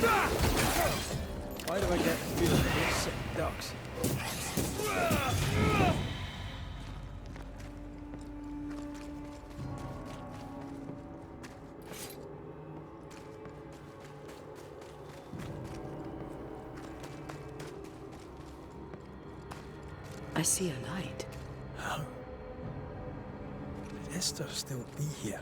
Why do I get the feeling that they're sick ducks? I see a light. How? Could Esther still be here?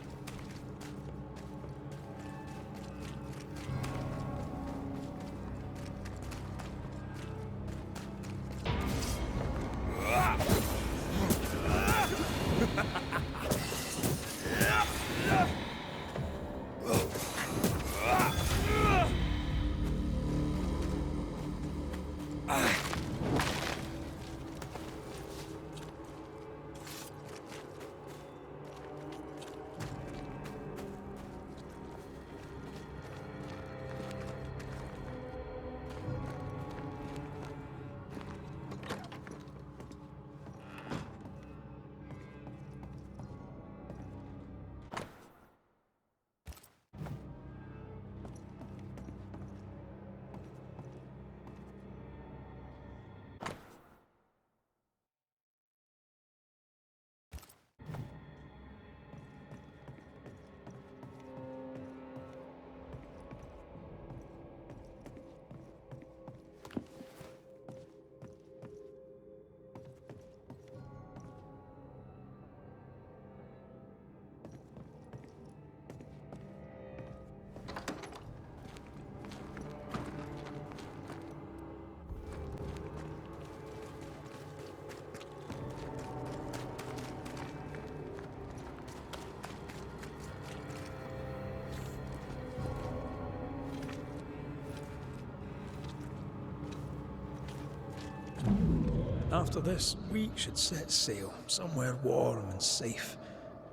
After this, we should set sail somewhere warm and safe,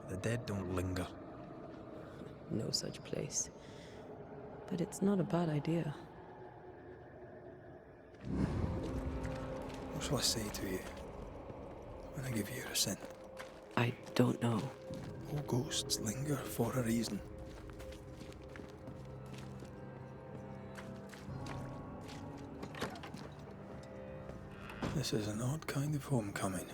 where the dead don't linger. No such place. But it's not a bad idea. What shall I say to you when I give you your assent? I don't know. All ghosts linger for a reason. This is an odd kind of homecoming.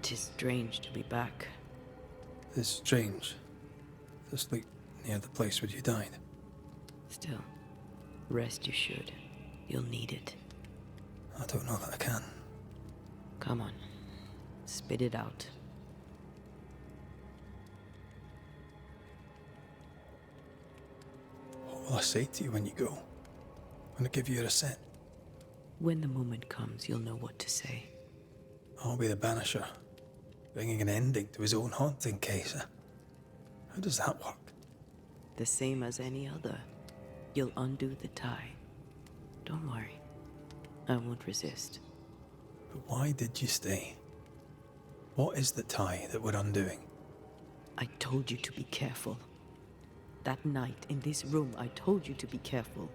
Tis strange to be back. It's strange to sleep near the place where you died. Still, rest you should. You'll need it. I don't know that I can. Come on. Spit it out. What will I say to you when you go? When I give you your assent? When the moment comes, you'll know what to say. I'll be the Banisher, bringing an ending to his own haunting case. How does that work? The same as any other. You'll undo the tie. Don't worry. I won't resist. But why did you stay? What is the tie that we're undoing? I told you to be careful. That night in this room, I told you to be careful.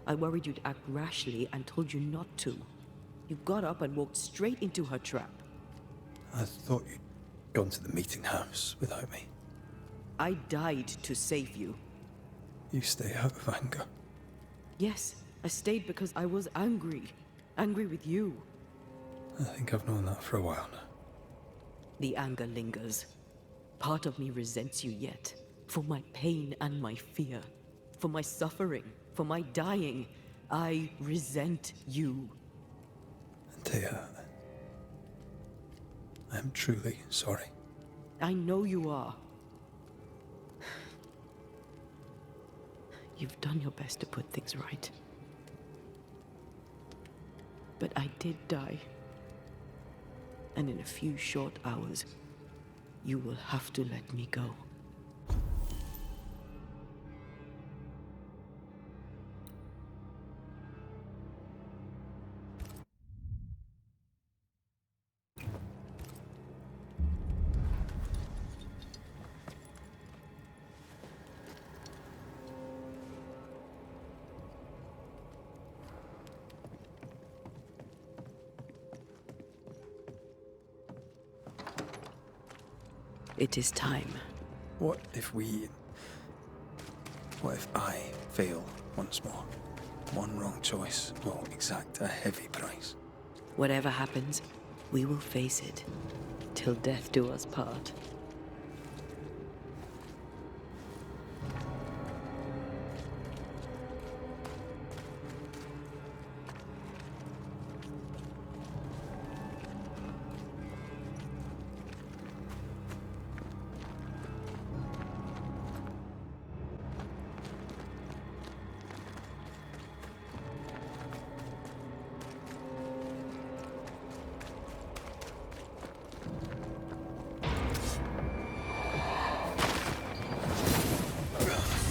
I worried you'd act rashly and told you not to. You got up and walked straight into her trap. I thought you'd gone to the meeting house without me. I died to save you. You stay out of anger. Yes, I stayed because I was angry. Angry with you. I think I've known that for a while now. The anger lingers. Part of me resents you yet. For my pain and my fear. For my suffering. For my dying. I resent you. Antea, I am truly sorry. I know you are. You've done your best to put things right. But I did die. And in a few short hours, you will have to let me go. It is time. What if I fail once more? One wrong choice will exact a heavy price. Whatever happens, we will face it. Till death do us part.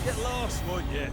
Get lost, won't you?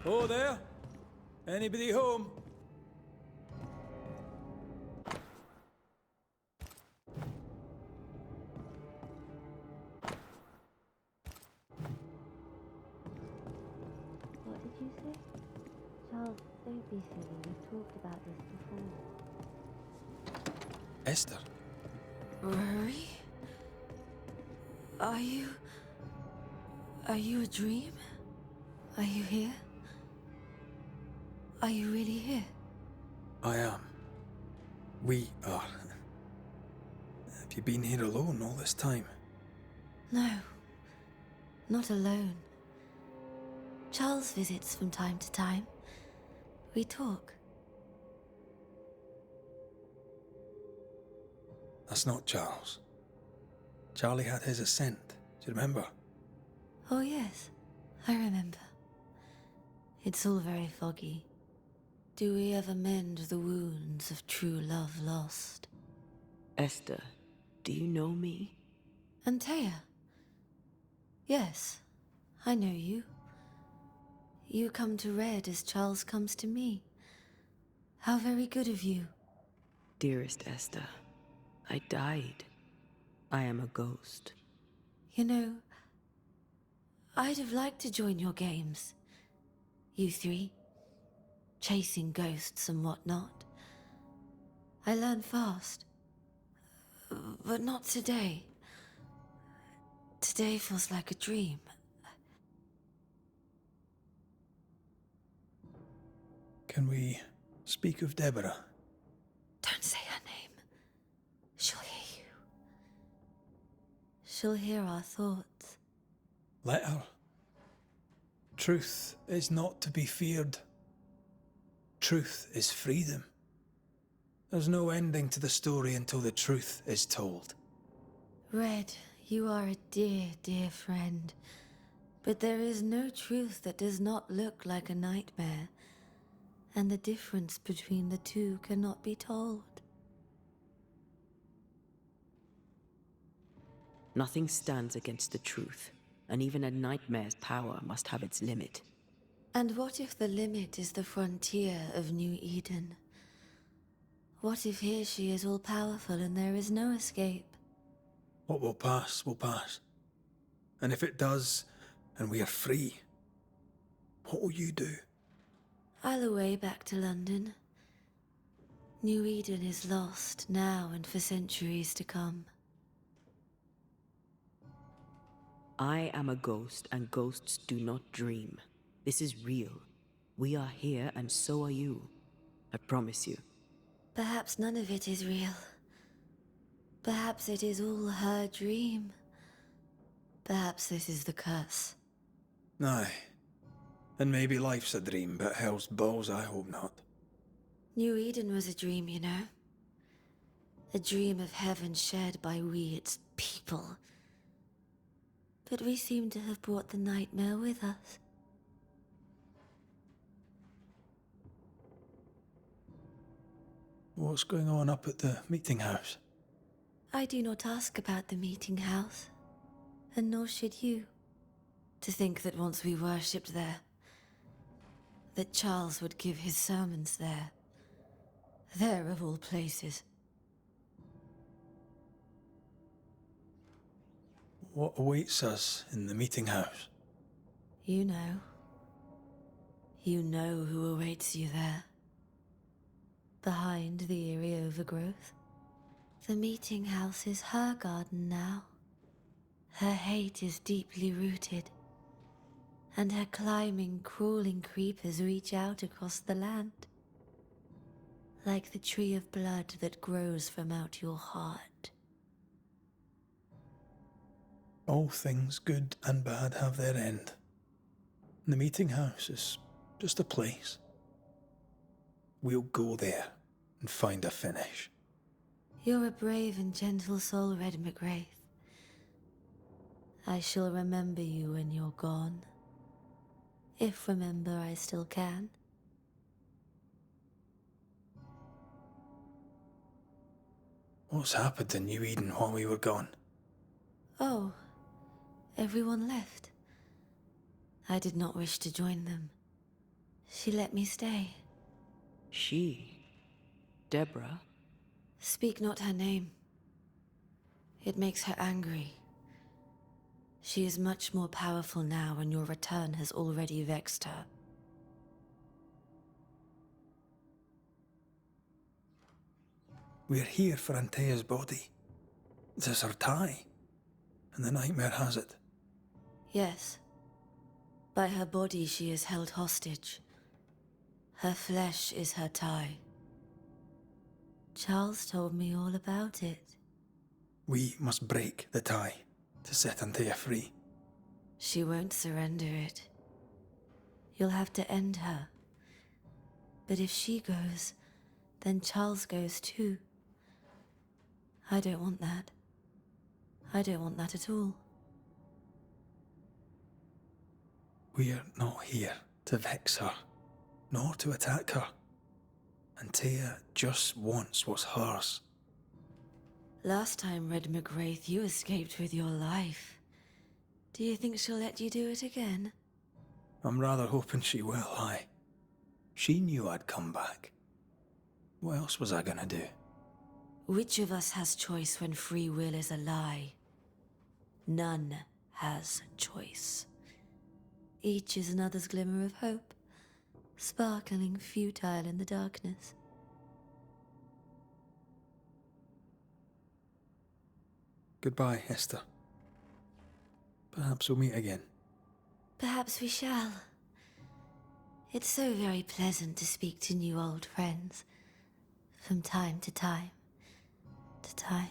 Oh, there? Anybody home? What did you say? Charles, don't be silly. We've talked about this before. Esther? Rory? Are you a dream? Are you here? Are you really here? I am. We are. Have you been here alone all this time? No, not alone. Charles visits from time to time. We talk. That's not Charles. Charlie had his ascent. Do you remember? Oh yes, I remember. It's all very foggy. Do we ever mend the wounds of true love lost? Esther, do you know me? Antea? Yes, I know you. You come to Red as Charles comes to me. How very good of you. Dearest Esther, I died. I am a ghost. You know, I'd have liked to join your games. You three. Chasing ghosts and whatnot. I learn fast. But not today. Today feels like a dream. Can we speak of Deborah? Don't say her name. She'll hear you. She'll hear our thoughts. Let her. Truth is not to be feared. Truth is freedom. There's no ending to the story until the truth is told. Red, you are a dear, dear friend. But there is no truth that does not look like a nightmare, and the difference between the two cannot be told. Nothing stands against the truth, and even a nightmare's power must have its limit. And what if the limit is the frontier of New Eden? What if here she is all-powerful and there is no escape? What will pass will pass. And if it does, and we are free, what will you do? I'll away back to London. New Eden is lost now and for centuries to come. I am a ghost, and ghosts do not dream. This is real. We are here, and so are you. I promise you. Perhaps none of it is real. Perhaps it is all her dream. Perhaps this is the curse. Aye. And maybe life's a dream, but hell's balls, I hope not. New Eden was a dream, you know. A dream of heaven shared by we, its people. But we seem to have brought the nightmare with us. What's going on up at the meeting house? I do not ask about the meeting house, and nor should you. To think that once we worshipped there, that Charles would give his sermons there. There of all places. What awaits us in the meeting house? You know. You know who awaits you there. Behind the eerie overgrowth. The meeting house is her garden now. Her hate is deeply rooted. And her climbing, crawling creepers reach out across the land. Like the tree of blood that grows from out your heart. All things good and bad have their end. The meeting house is just a place. We'll go there and find a finish. You're a brave and gentle soul, Red McGrath. I shall remember you when you're gone. If remember I still can. What's happened in New Eden while we were gone? Oh, everyone left. I did not wish to join them. She let me stay. She? Deborah? Speak not her name. It makes her angry. She is much more powerful now, and your return has already vexed her. We're here for Antea's body. It is her tie, and the nightmare has it. Yes. By her body she is held hostage. Her flesh is her tie. Charles told me all about it. We must break the tie to set Antea free. She won't surrender it. You'll have to end her. But if she goes, then Charles goes too. I don't want that. I don't want that at all. We're not here to vex her, nor to attack her. Antea just wants what's hers. Last time, Red McGrath, you escaped with your life. Do you think she'll let you do it again? I'm rather hoping she will, aye. She knew I'd come back. What else was I gonna do? Which of us has choice when free will is a lie? None has choice. Each is another's glimmer of hope, sparkling futile in the darkness. Goodbye, Esther. Perhaps we'll meet again. Perhaps we shall. It's so very pleasant to speak to new old friends, from time to time to time.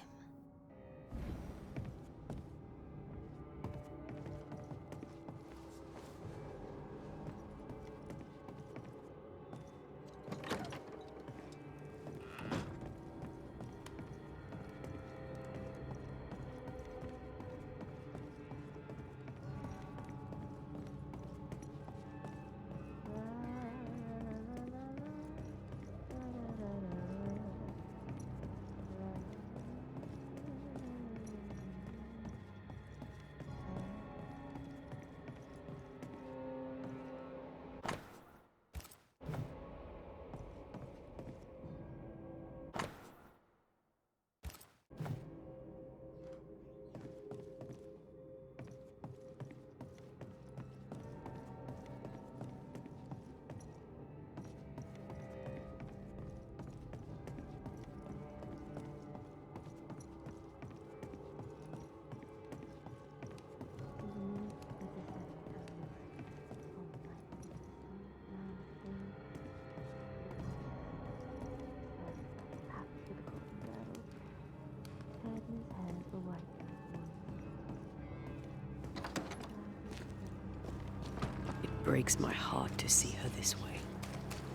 breaks my heart to see her this way.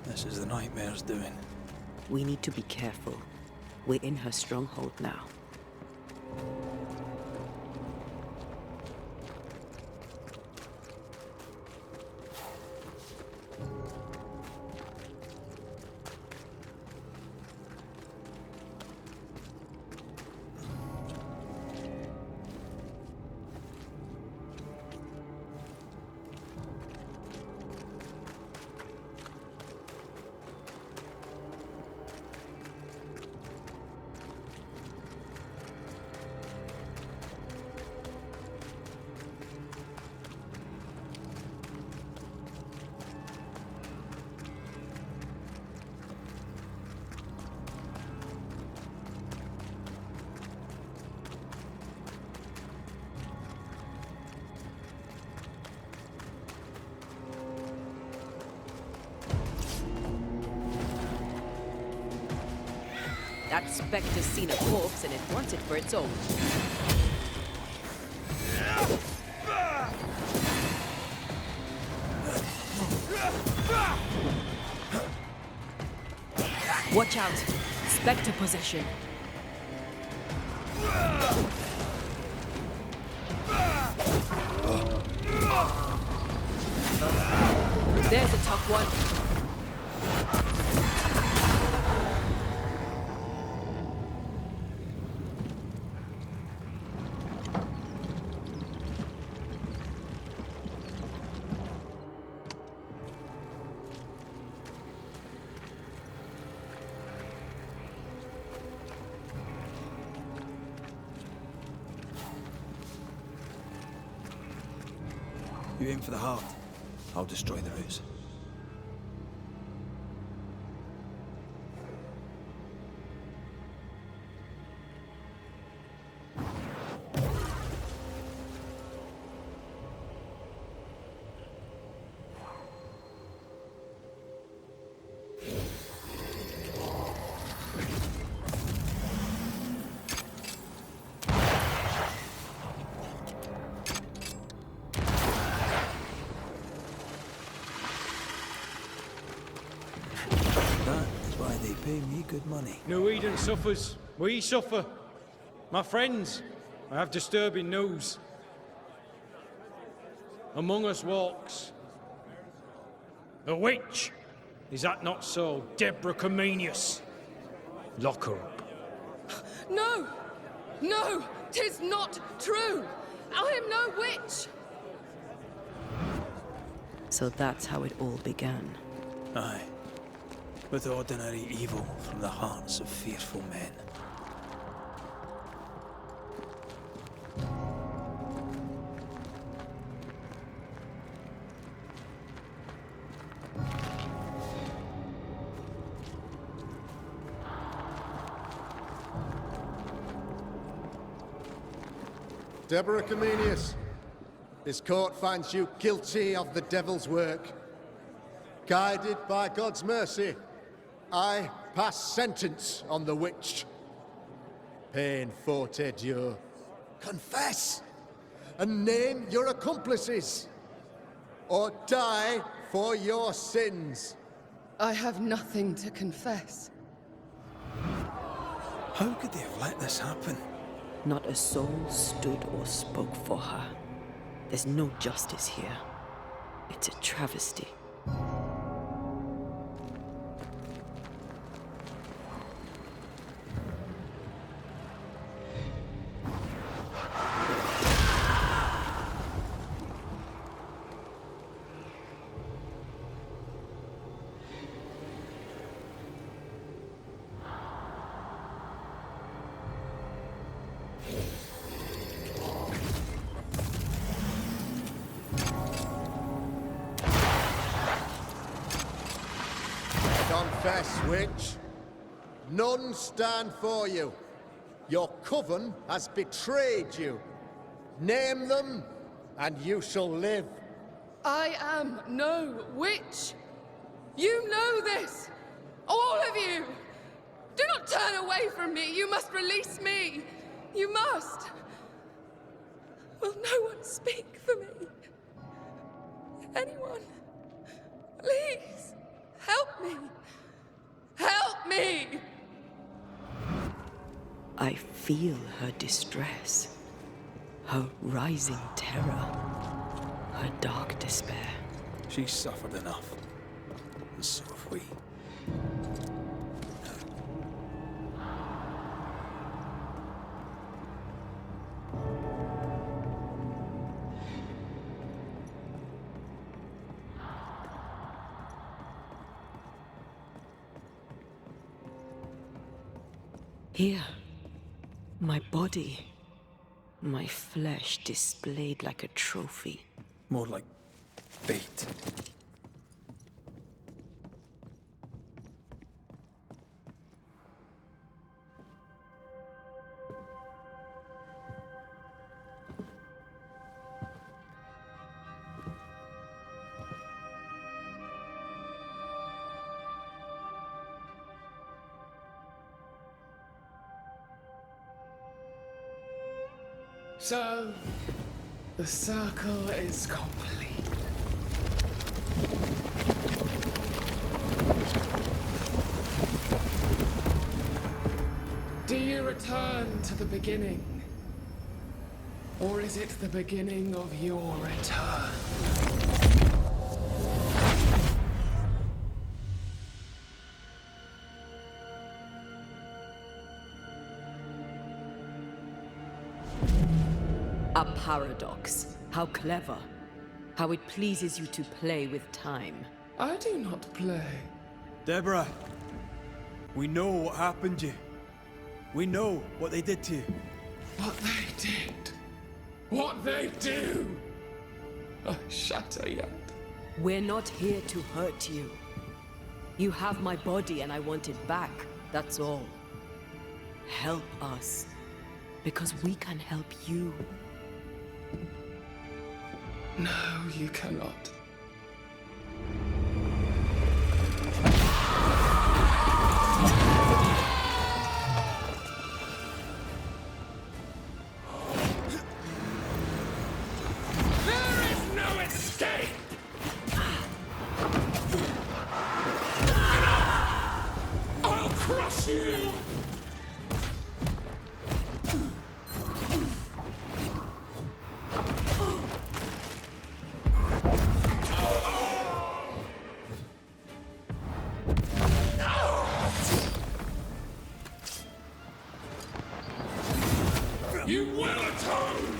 This is the nightmare's doing. We need to be careful. We're in her stronghold now. That specter's seen a corpse and it wants it for its own. Watch out! Spectre possession. There's a tough one. You aim for the heart. I'll destroy the roots. They pay me good money. No Eden suffers. We suffer. My friends, I have disturbing news. Among us walks a witch. Is that not so, Deborah Comenius? Lock her up. No! No! 'Tis not true! I am no witch! So that's how it all began. Aye. With ordinary evil from the hearts of fearful men. Deborah Comenius, this court finds you guilty of the devil's work. Guided by God's mercy, I pass sentence on the witch. Pain forte Dieu. Confess and name your accomplices, or die for your sins. I have nothing to confess. How could they have let this happen? Not a soul stood or spoke for her. There's no justice here. It's a travesty. Confess, witch. None stand for you. Your coven has betrayed you. Name them, and you shall live. I am no witch! You know this! All of you! Do not turn away from me! You must release me! You must! Will no one speak for me? Anyone? feel her distress, her rising terror, her dark despair. She's suffered enough. And so have we. Here, my body, my flesh displayed like a trophy. More like bait. So, the circle is complete. Do you return to the beginning? Or is it the beginning of your return? A paradox. How clever. How it pleases you to play with time. I do not play. Deborah, we know what happened to you. We know what they did to you. What they did. What they do. I shatter yet. We're not here to hurt you. You have my body and I want it back, that's all. Help us, because we can help you. No, you cannot. There is no escape! I'll crush you! You will atone!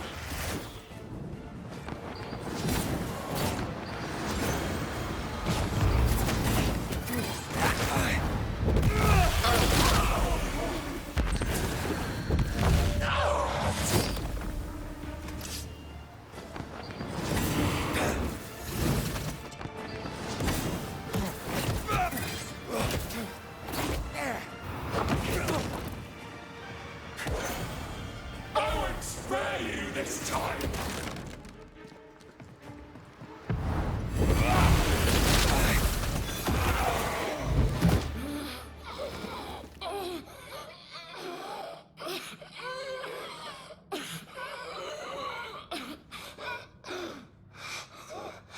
I won't spare you this time!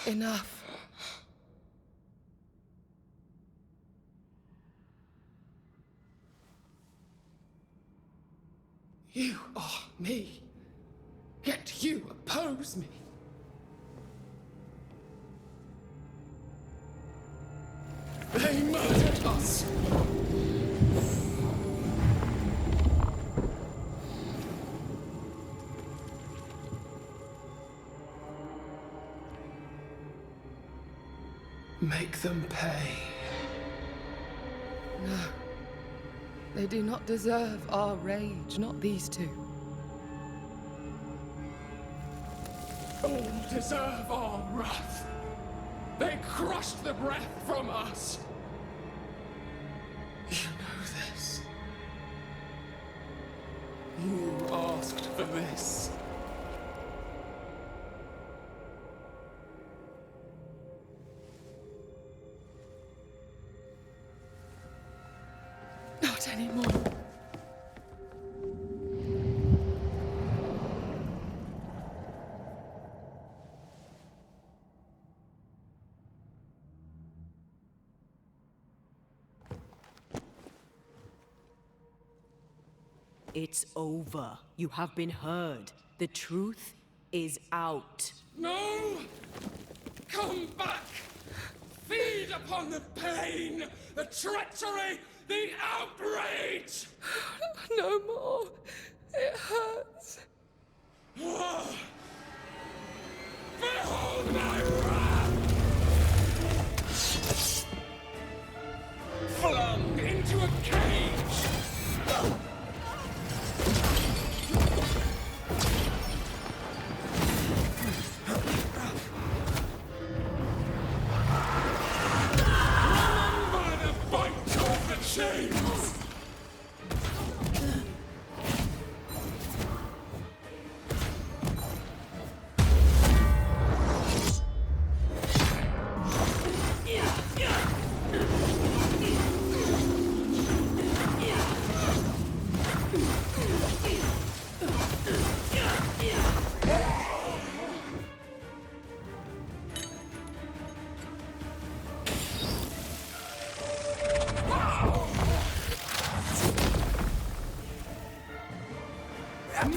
Enough. You are me, yet you oppose me. They murdered us. Make them pay. No. They do not deserve our rage, not these two. All deserve our wrath. They crushed the breath from us. You know this. You asked for this. Not anymore. It's over. You have been heard. The truth is out. No! Come back! Feed upon the pain, the treachery, the outrage! No more. It hurts. Behold my wrath! Flung into a cage! Remember the fight of the chains!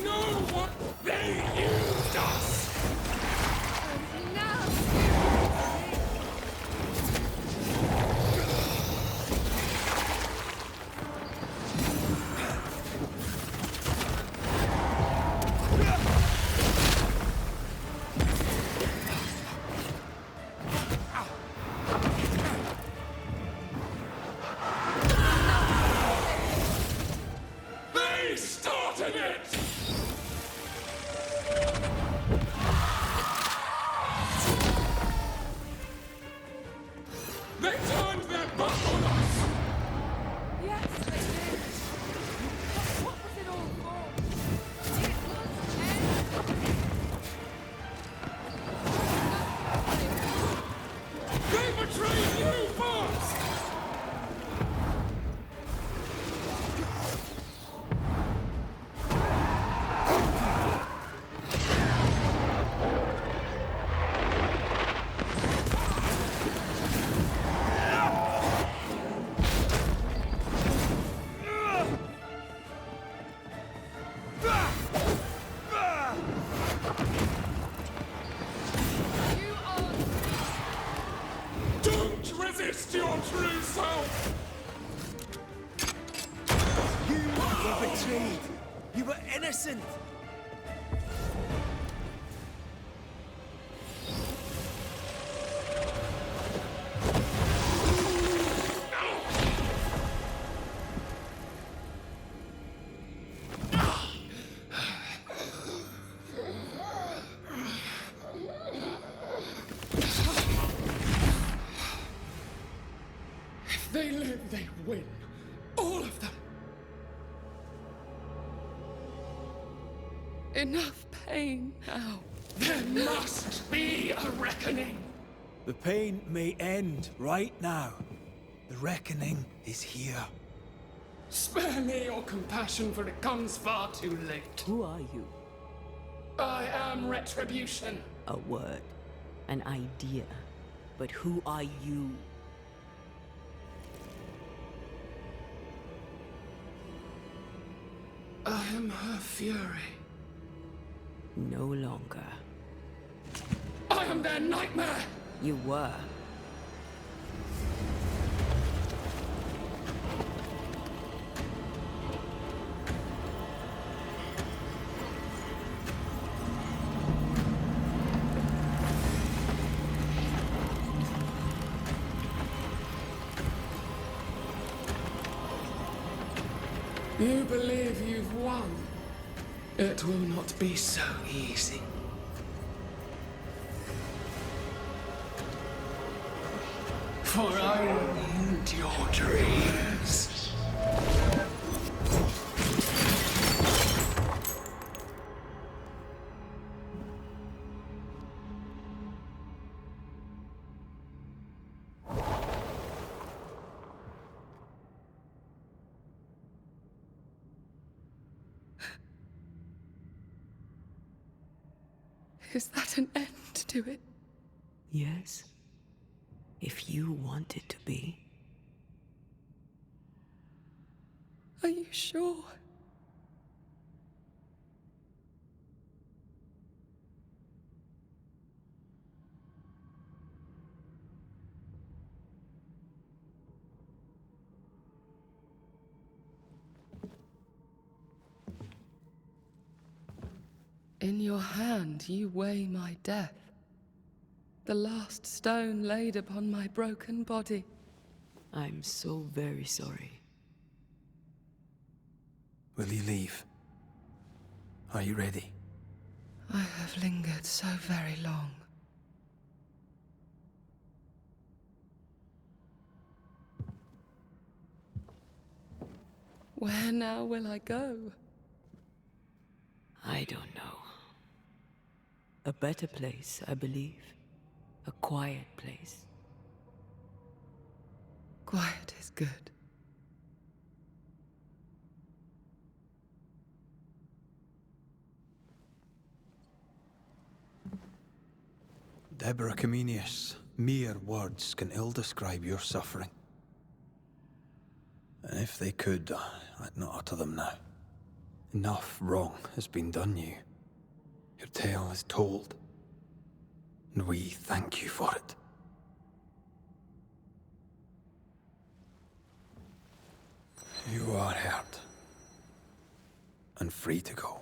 Know what they used us! And now They started it! They turned their back on us! yes, they did. But what was it all for? It was They betrayed you first! You are. Don't resist your true self! You were betrayed. You were innocent. If they live, they win. All of them. Enough pain now. There must be a reckoning. The pain may end right now. The reckoning is here. Spare me your compassion, for it comes far too late. Who are you? I am retribution. A word. An idea. But who are you? I am her fury. No longer. I am their nightmare. You were. You believe you've won. It will not be so easy. For I will end your dreams. Is that an end to it? Yes. If you want it to be. Are you sure? In your hand you weigh my death, the last stone laid upon my broken body. I'm so very sorry. Will you leave? Are you ready? I have lingered so very long. Where now will I go? I don't know. A better place, I believe. A quiet place. Quiet is good. Deborah Comenius, mere words can ill describe your suffering. And if they could, I'd not utter them now. Enough wrong has been done you. Your tale is told, and we thank you for it. You are hurt, and free to go.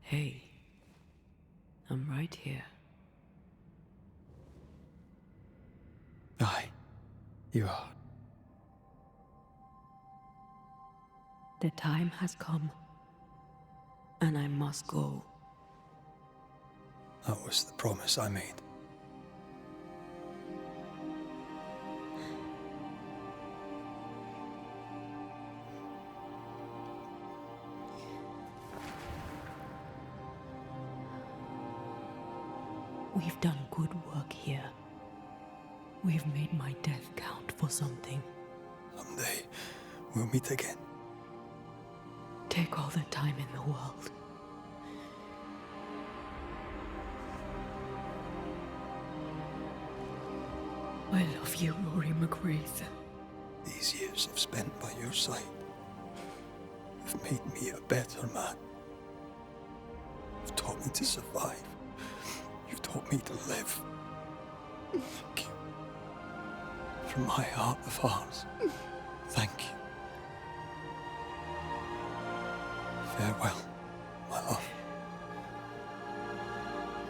Hey, I'm right here. Aye, you are. The time has come, and I must go. That was the promise I made. We've done good work here. We've made my death count for something. Someday, we'll meet again. Take all the time in the world. I love you, Rory McWraith. These years I've spent by your side have made me a better man. You've taught me to survive. You've taught me to live. Thank you. From my heart of hearts, thank you. Farewell, my love.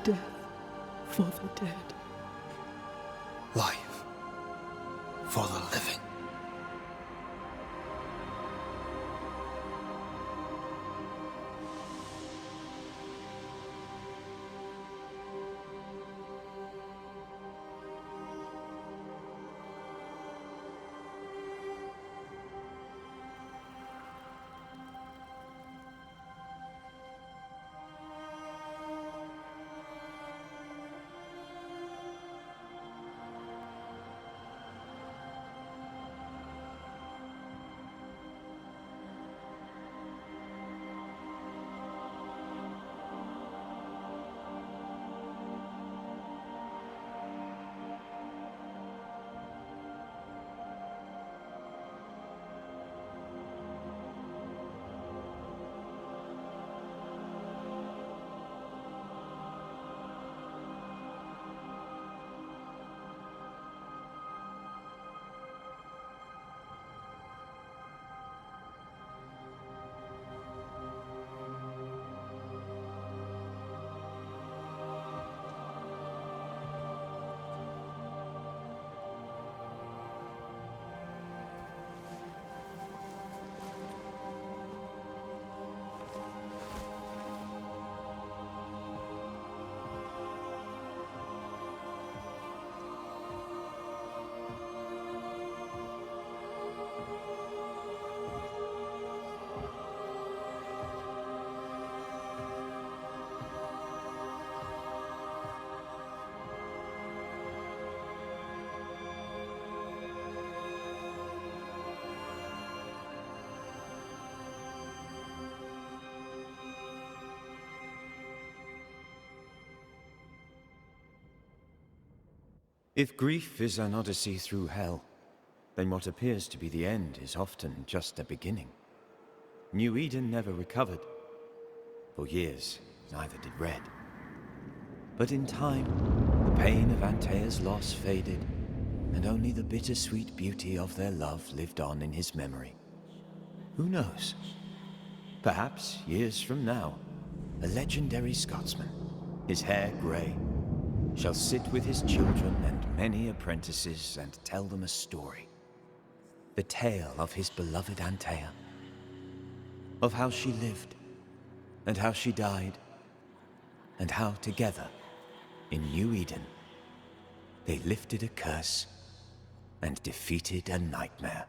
Death for the dead. Life for the living. If grief is an odyssey through hell, then what appears to be the end is often just a beginning. New Eden never recovered. For years, neither did Red. But in time, the pain of Antea's loss faded, and only the bittersweet beauty of their love lived on in his memory. Who knows? Perhaps, years from now, a legendary Scotsman, his hair grey, shall sit with his children and many apprentices and tell them a story. The tale of his beloved Antea. Of how she lived, and how she died, and how together, in New Eden, they lifted a curse and defeated a nightmare.